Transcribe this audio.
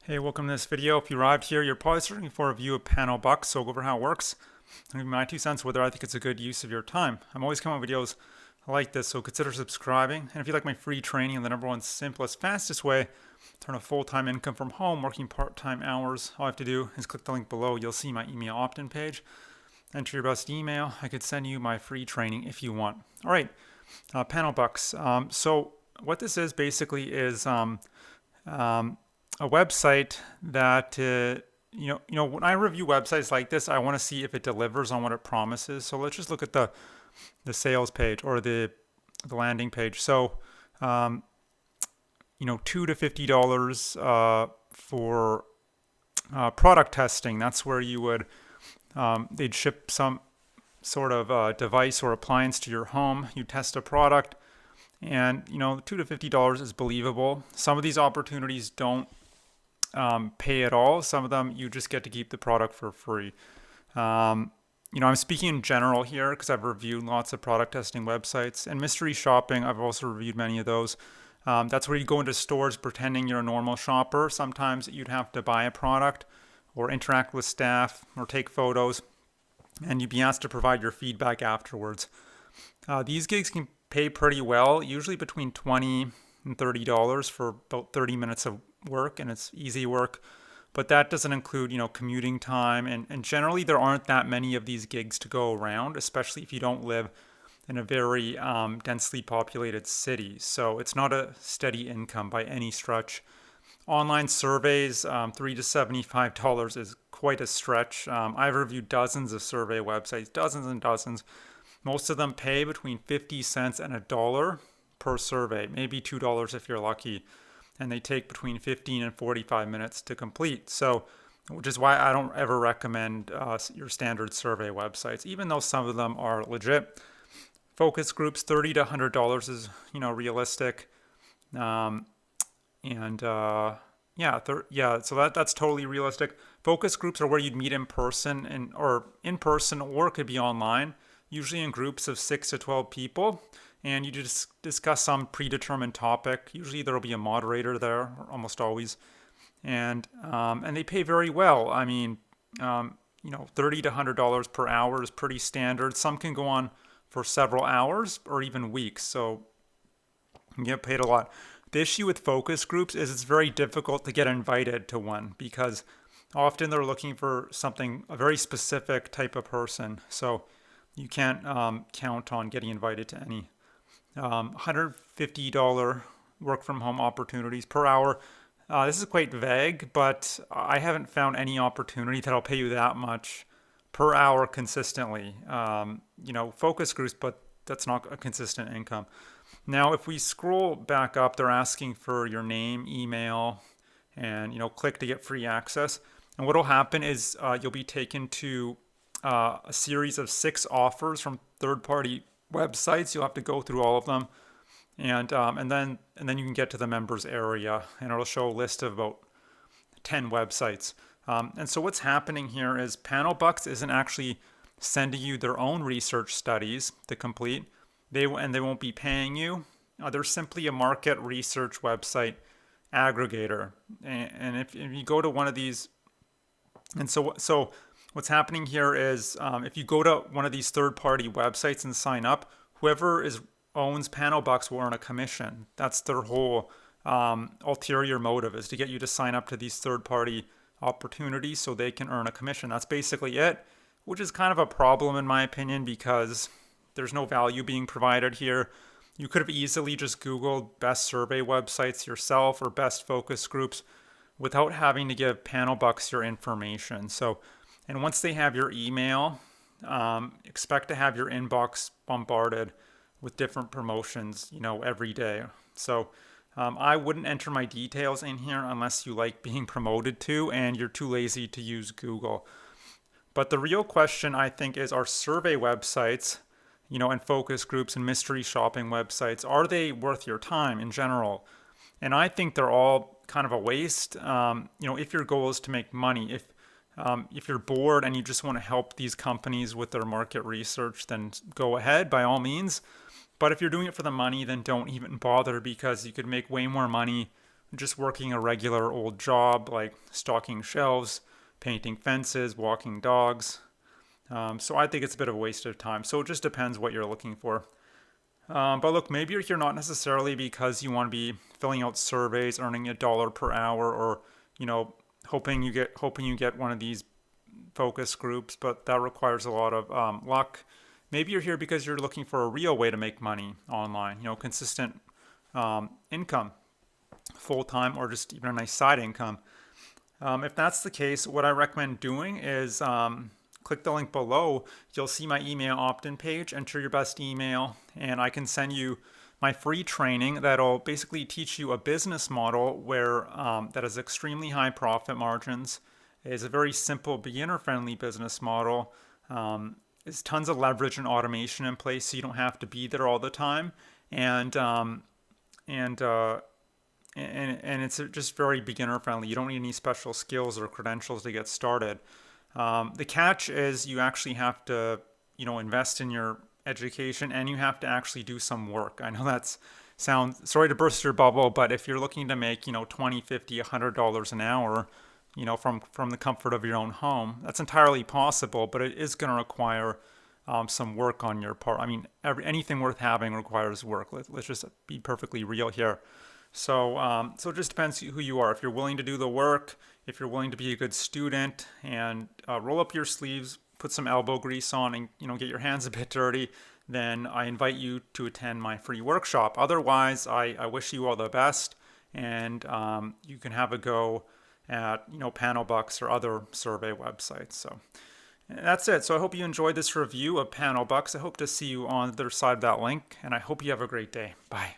Hey, welcome to this video. If you arrived here, you're probably searching for a view of Panel Bucks, so I'll go over how it works. I'll give you my 2 cents whether I think it's a good use of your time. I'm always coming with videos like this, so consider subscribing. And if you like my free training on the number one simplest, fastest way to earn a full-time income from home, working part-time hours, all I have to do is click the link below. You'll see my email opt-in page. Enter your best email. I could send you my free training if you want. All right, Panel Bucks. So what this is basically is a website that when I review websites like this, I want to see if it delivers on what it promises. So let's just look at the sales page or the landing page. So $2 to $50 for product testing. That's where you would they'd ship some sort of device or appliance to your home. You test a product, and $2 to $50 is believable. Some of these opportunities don't pay at all. Some of them you just get to keep the product for free. I'm speaking in general here because I've reviewed lots of product testing websites. And mystery shopping, I've also reviewed many of those. That's where you go into stores pretending you're a normal shopper. Sometimes you'd have to buy a product or interact with staff or take photos, and you'd be asked to provide your feedback afterwards. These gigs can pay pretty well, usually between $20 and $30 for about 30 minutes of work, and it's easy work. But that doesn't include, commuting time, and generally there aren't that many of these gigs to go around, especially if you don't live in a very densely populated city. So it's not a steady income by any stretch. Online surveys, $3 to $75 is quite a stretch. I've reviewed dozens of survey websites, dozens and dozens. Most of them pay between 50 cents and $1 per survey, maybe $2 if you're lucky. And they take between 15 and 45 minutes to complete. So, which is why I don't ever recommend your standard survey websites, even though some of them are legit. Focus groups, $30 to $100 is, realistic. So that's totally realistic. Focus groups are where you'd meet in person or it could be online, usually in groups of 6 to 12 people, and you just discuss some predetermined topic. Usually there'll be a moderator there, almost always, and they pay very well. I mean, $30 to $100 per hour is pretty standard. Some can go on for several hours or even weeks, so you get paid a lot. The issue with focus groups is it's very difficult to get invited to one because often they're looking for a very specific type of person. So you can't count on getting invited to any. $150 work from home opportunities per hour. This is quite vague, but I haven't found any opportunity that'll pay you that much per hour consistently. Focus groups, but that's not a consistent income. Now, if we scroll back up, they're asking for your name, email, and click to get free access. And what will happen is you'll be taken to a series of 6 offers from third-party websites. You'll have to go through all of them, and then you can get to the members area, and it'll show a list of about 10 websites. And so what's happening here is Panel Bucks isn't actually sending you their own research studies to complete. They won't be paying you. They're simply a market research website aggregator. And if you go to one of these, and so what's happening here is if you go to one of these third-party websites and sign up, whoever owns Panel Bucks will earn a commission. That's their whole ulterior motive, is to get you to sign up to these third-party opportunities so they can earn a commission. That's basically it, which is kind of a problem in my opinion because there's no value being provided here. You could have easily just Googled best survey websites yourself or best focus groups without having to give Panel Bucks your information. So, and once they have your email, expect to have your inbox bombarded with different promotions, every day. So I wouldn't enter my details in here unless you like being promoted to and you're too lazy to use Google. But the real question, I think, is, are survey websites, and focus groups and mystery shopping websites, are they worth your time in general? And I think they're all kind of a waste. If your goal is to make money, if you're bored and you just want to help these companies with their market research, then go ahead by all means. But if you're doing it for the money, then don't even bother, because you could make way more money just working a regular old job like stocking shelves, painting fences, walking dogs. So I think it's a bit of a waste of time. So it just depends what you're looking for. But look, maybe you're here not necessarily because you want to be filling out surveys, earning $1 per hour, or you know, hoping you get one of these focus groups. But that requires a lot of luck. Maybe you're here because you're looking for a real way to make money online. You know, consistent income, full time, or just even a nice side income. If that's the case, what I recommend doing is click the link below. You'll see my email opt-in page. Enter your best email, and I can send you my free training that'll basically teach you a business model where that has extremely high profit margins. It is a very simple, beginner-friendly business model. There's tons of leverage and automation in place, so you don't have to be there all the time, and and uh, and it's just very beginner friendly. You don't need any special skills or credentials to get started. The catch is you actually have to, you know, invest in your education and you have to actually do some work. I know that's sounds sorry to burst your bubble, but if you're looking to make, you know, 20, 50, $100 an hour, you know, from the comfort of your own home, that's entirely possible, but it is going to require some work on your part. I mean, anything worth having requires work. Let's just be perfectly real here. So it just depends who you are. If you're willing to do the work, if you're willing to be a good student and roll up your sleeves, put some elbow grease on, and you know get your hands a bit dirty, then I invite you to attend my free workshop. Otherwise, I wish you all the best, and you can have a go at Panelbucks or other survey websites. So that's it. So I hope you enjoyed this review of Panelbucks. I hope to see you on the other side of that link, and I hope you have a great day. Bye.